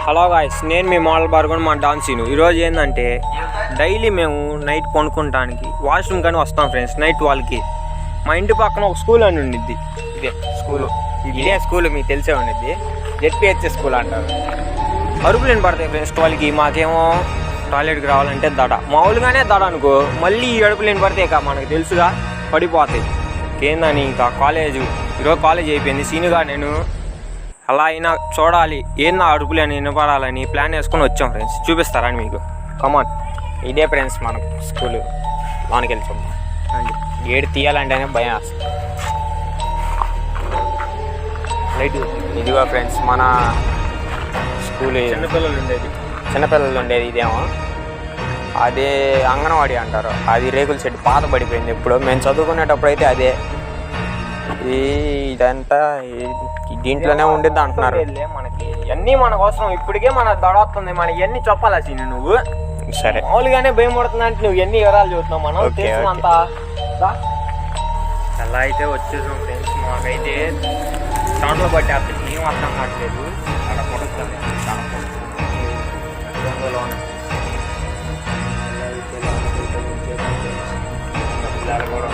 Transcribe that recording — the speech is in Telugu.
హలో గాయ్స్, నేను మీ మోడల్ బార్గొని మా డాన్సీను. ఈరోజు ఏంటంటే డైలీ మేము నైట్ కొనుక్కుంటానికి వాష్రూమ్ కానీ వస్తాం ఫ్రెండ్స్. నైట్ వాళ్ళకి మా ఇంటి పక్కన ఒక స్కూల్ అని ఉండిద్ది. ఇదే స్కూల్ మీకు తెలిసే ఉండిద్ది. జెడ్పిహెచ్ఎస్ స్కూల్ అంటారు. అరుపులేని పడతాయి ఫ్రెండ్స్ వాళ్ళకి. మాకేమో టాయిలెట్కి రావాలంటే దడ, మామూలుగానే దడ అనుకో, మళ్ళీ ఈ అడుపులేని పడితే ఇక మనకు తెలుసుగా పడిపోతాయి. ఏందని ఇంకా ఈరోజు కాలేజ్ అయిపోయింది. సీనుగా నేను అలా అయినా చూడాలి, ఏందా అడుపులు అని వినపడాలని ప్లాన్ వేసుకొని వచ్చాం ఫ్రెండ్స్. చూపిస్తారని మీకు. కమాన్, ఇదే ఫ్రెండ్స్ మన స్కూల్. లోనికి వెళ్ళి చూద్దాం అండి. గేట్ తీయాలంటేనే భయం వస్తుంది. లైట్ ఇదిగో ఫ్రెండ్స్ మన స్కూల్. చిన్నపిల్లలు ఉండేది ఇదేమో. అదే అంగన్వాడీ అంటారు. అది రేకుల షెడ్ పాత పడిపోయింది. ఎప్పుడు మేము చదువుకునేటప్పుడు అయితే అదే. ఇదంతా దీంట్లోనే ఉండిద్ది అంటున్నారు. మనకి ఇవన్నీ మన కోసం ఇప్పటికే మన దడొస్తుంది. మన ఇవన్నీ చెప్పాలా సీను నువ్వు? సరే, మామూలుగానే భయం పడుతుంది అంటే నువ్వు ఎన్ని వివరాలు చూస్తున్నావు. మనం తెలుసుమంతా ఎలా అయితే వచ్చేసాం ఫ్రెండ్స్. మాకైతే దాంట్లో బట్టి అసలు ఏం అర్థం కావట్లేదు. అక్కడ కొడుతుంది కూడా